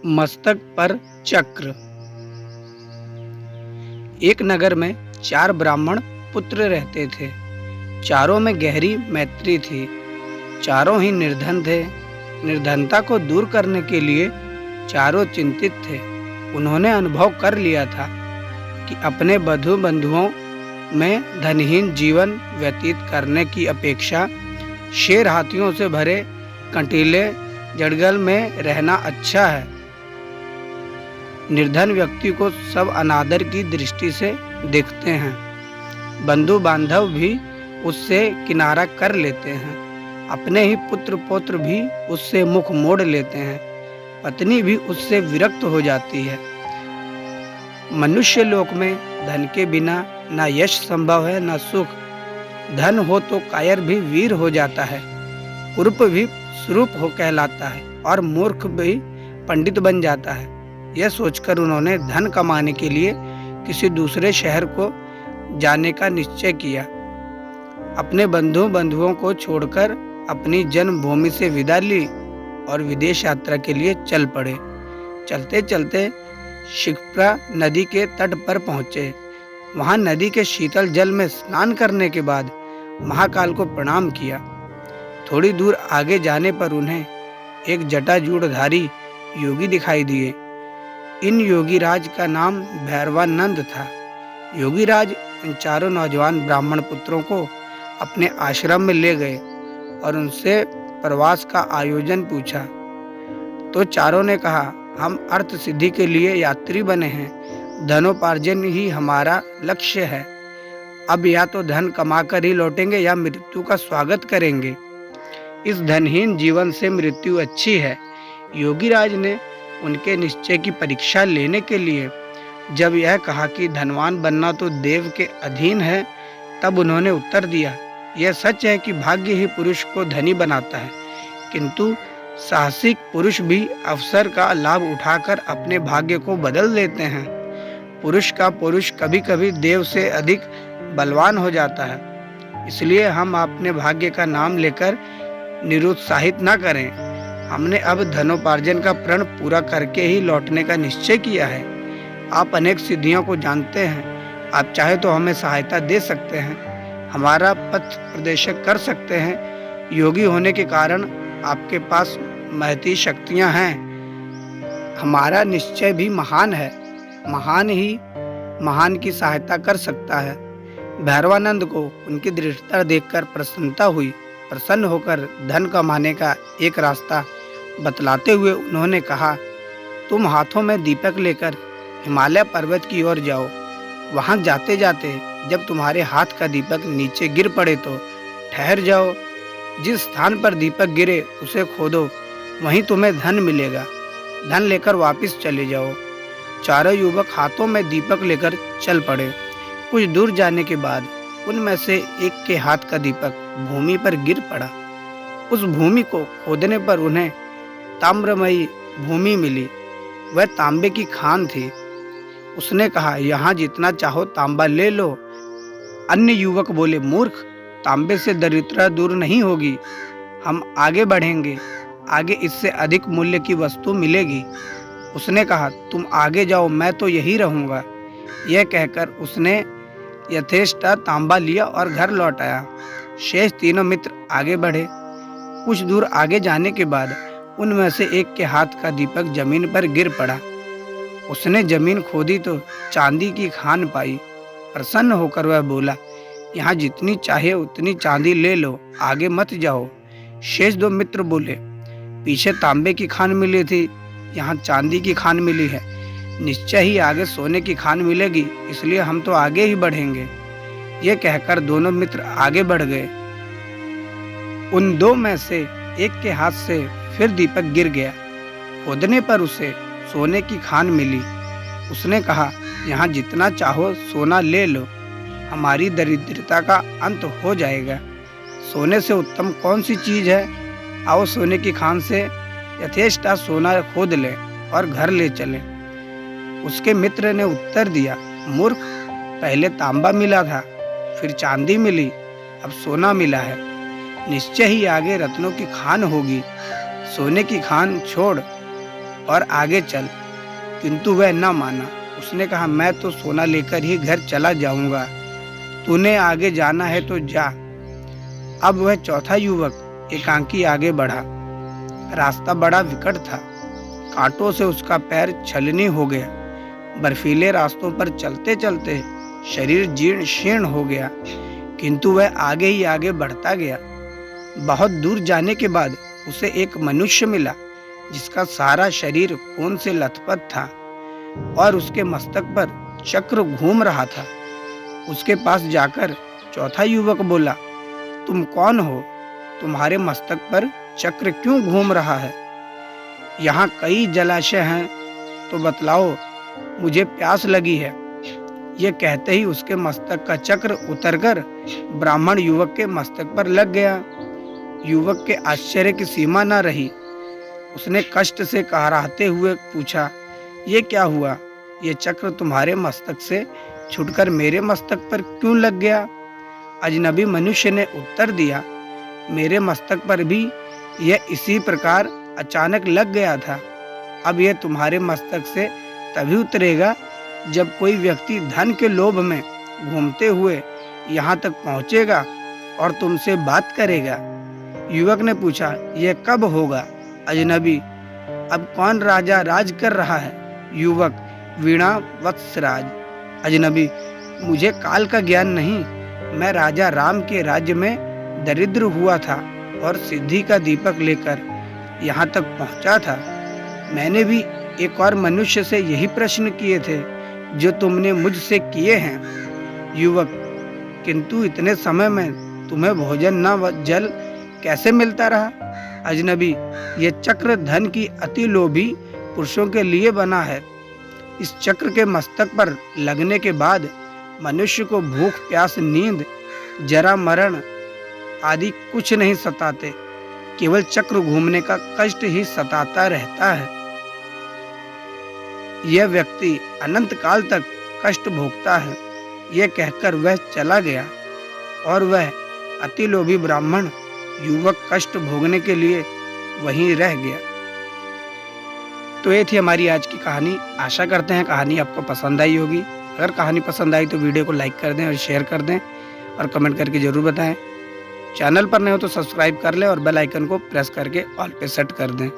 मस्तक पर चक्र। एक नगर में 4 ब्राह्मण पुत्र रहते थे। चारों में गहरी मैत्री थी। चारों ही निर्धन थे। निर्धनता को दूर करने के लिए चारों चिंतित थे। उन्होंने अनुभव कर लिया था कि अपने बंधु बंधुओं में धनहीन जीवन व्यतीत करने की अपेक्षा शेर हाथियों से भरे कंटीले जंगल में रहना अच्छा है। निर्धन व्यक्ति को सब अनादर की दृष्टि से देखते हैं। बंधु बांधव भी उससे किनारा कर लेते हैं। अपने ही पुत्र पौत्र भी उससे मुख मोड़ लेते हैं। पत्नी भी उससे विरक्त हो जाती है। मनुष्य लोक में धन के बिना न यश संभव है न सुख। धन हो तो कायर भी वीर हो जाता है, कुरूप भी सुरूप हो कहलाता है और मूर्ख भी पंडित बन जाता है। यह सोचकर उन्होंने धन कमाने के लिए किसी दूसरे शहर को जाने का निश्चय किया। अपने बंधुओं को छोड़कर अपनी जन्मभूमि से विदा ली और विदेश यात्रा के लिए चल पड़े। चलते चलते शिप्रा नदी के तट पर पहुंचे। वहां नदी के शीतल जल में स्नान करने के बाद महाकाल को प्रणाम किया। थोड़ी दूर आगे जाने पर उन्हें एक जटाजूटधारी योगी दिखाई दिए। इन योगीराज का नाम भैरवानंद था। योगीराज इन चारों नौजवान ब्राह्मण पुत्रों को अपने आश्रम में ले गए और उनसे प्रवास का आयोजन पूछा तो चारों ने कहा, हम अर्थ सिद्धि के लिए यात्री बने हैं। धनोपार्जन ही हमारा लक्ष्य है। अब या तो धन कमाकर ही लौटेंगे या मृत्यु का स्वागत करेंगे। इस धनहीन जीवन से मृत्यु अच्छी है। योगीराज ने उनके निश्चय की परीक्षा लेने के लिए जब यह कहा कि धनवान बनना तो देव के अधीन है, तब उन्होंने उत्तर दिया, यह सच है कि भाग्य ही पुरुष को धनी बनाता है, किंतु साहसिक पुरुष भी अवसर का लाभ उठाकर अपने भाग्य को बदल देते हैं। पुरुष का पुरुष कभी कभी देव से अधिक बलवान हो जाता है। इसलिए हम अपने भाग्य का नाम लेकर निरुत्साहित न करें। हमने अब धनोपार्जन का प्रण पूरा करके ही लौटने का निश्चय किया है। आप अनेक सिद्धियों को जानते हैं। आप चाहे तो हमें सहायता दे सकते हैं, हमारा पथ प्रदर्शक कर सकते हैं। योगी होने के कारण आपके पास महती शक्तियां हैं। हमारा निश्चय भी महान है। महान ही महान की सहायता कर सकता है। भैरवानंद को उनकी दृढ़ता देखकर प्रसन्नता हुई। प्रसन्न होकर धन कमाने का एक रास्ता बतलाते हुए उन्होंने कहा, तुम हाथों में दीपक लेकर हिमालय पर्वत की ओर जाओ। वहां जाते जाते जब तुम्हारे हाथ का दीपक नीचे गिर पड़े तो ठहर जाओ। जिस स्थान पर दीपक गिरे उसे खोदो, वहीं तुम्हें धन मिलेगा। धन लेकर वापस चले जाओ। चारों युवक हाथों में दीपक लेकर चल पड़े। कुछ दूर जाने के बाद उनमें से एक के हाथ का दीपक भूमि पर गिर पड़ा। उस भूमि को खोदने पर उन्हें ताम्रमयी भूमि मिली। वह तांबे की खान थी। उसने कहा, यहाँ जितना चाहो तांबा ले लो। अन्य युवक बोले, मूर्ख, तांबे से दरिद्रता दूर नहीं होगी। हम आगे बढ़ेंगे, आगे इससे अधिक मूल्य की वस्तु मिलेगी। उसने कहा, तुम आगे जाओ, मैं तो यही रहूंगा। यह कहकर उसने यथेष्ट तांबा लिया और घर लौट आया। शेष तीनों मित्र आगे बढ़े। कुछ दूर आगे जाने के बाद उनमें से एक के हाथ का दीपक जमीन पर गिर पड़ा। उसने जमीन खोदी तो चांदी की खान पाई। प्रसन्न होकर वह बोला, यहाँ जितनी चाहे उतनी चांदी ले लो, आगे मत जाओ। शेष 2 मित्र बोले, पीछे तांबे की खान मिली थी, यहाँ चांदी की खान मिली है। निश्चय ही आगे सोने की खान मिलेगी, इसलिए हम तो आगे ही बढ़ेंगे। ये कहकर दोनों मित्र आगे बढ़ गए। उन 2 में से एक के हाथ से फिर दीपक गिर गया। खोदने पर उसे सोने की खान मिली। उसने कहा, यहाँ जितना चाहो सोना ले लो, हमारी दरिद्रता का अंत हो जाएगा। सोने से उत्तम कौन सी चीज है? आओ सोने की खान से यथेष्ट सोना खोद ले और घर ले चले। उसके मित्र ने उत्तर दिया, मूर्ख, पहले तांबा मिला था, फिर चांदी मिली, अब सोना मिला है। निश्चय ही आगे रत्नों की खान होगी। सोने की खान छोड़, और आगे चल, किंतु वह न माना। उसने कहा, मैं तो सोना लेकर ही घर चला जाऊंगा, तूने आगे जाना है तो जा। अब वह चौथा युवक एकांकी आगे बढ़ा। रास्ता बड़ा विकट था, कांटों से उसका पैर छलनी हो गया। बर्फीले रास्तों पर चलते चलते शरीर जीर्ण शीर्ण हो गया, किंतु वह आगे ही आगे बढ़ता गया। बहुत दूर जाने के बाद उसे एक मनुष्य मिला जिसका सारा शरीर खून से लथपथ था और उसके मस्तक पर चक्र घूम रहा था। उसके पास जाकर चौथा युवक बोला, तुम कौन हो? तुम्हारे मस्तक पर चक्र क्यों घूम रहा है? यहाँ कई जलाशय हैं, तो बतलाओ, मुझे प्यास लगी है। यह कहते ही उसके मस्तक का चक्र उतरकर ब्राह्मण युवक के मस्तक पर लग गया। युवक के आश्चर्य की सीमा न रही। उसने कष्ट से कहराते हुए पूछा, ये क्या हुआ? ये चक्र तुम्हारे मस्तक से छूटकर मेरे मस्तक पर क्यों लग गया? अजनबी मनुष्य ने उत्तर दिया, मेरे मस्तक पर भी यह इसी प्रकार अचानक लग गया था। अब यह तुम्हारे मस्तक से तभी उतरेगा जब कोई व्यक्ति धन के लोभ में घूमते हुए यहाँ तक पहुँचेगा और तुमसे बात करेगा। युवक ने पूछा, यह कब होगा? अजनबी, अब कौन राजा राज कर रहा है? युवक, वीणा वत्सराज। अजनबी, मुझे काल का ज्ञान नहीं, मैं राजा राम के राज्य में दरिद्र हुआ था और सिद्धि का दीपक लेकर यहाँ तक पहुँचा था। मैंने भी एक और मनुष्य से यही प्रश्न किए थे जो तुमने मुझसे किए हैं। युवक, किंतु इतने समय में तुम्हें भोजन न जल कैसे मिलता रहा? अजनबी, ये चक्र धन की अति लोभी पुरुषों के लिए बना है। इस चक्र के मस्तक पर लगने के बाद मनुष्य को भूख, प्यास, नींद, जरा, मरण आदि कुछ नहीं सताते, केवल चक्र घूमने का कष्ट ही सताता रहता है। यह व्यक्ति अनंत काल तक कष्ट भोगता है। यह कहकर वह चला गया और वह अति लोभी ब्राह्मण युवक कष्ट भोगने के लिए वहीं रह गया। तो ये थी हमारी आज की कहानी। आशा करते हैं कहानी आपको पसंद आई होगी। अगर कहानी पसंद आई तो वीडियो को लाइक कर दें और शेयर कर दें और कमेंट करके ज़रूर बताएं। चैनल पर नए हो तो सब्सक्राइब कर लें और बेल आइकन को प्रेस करके ऑल पे सेट कर दें।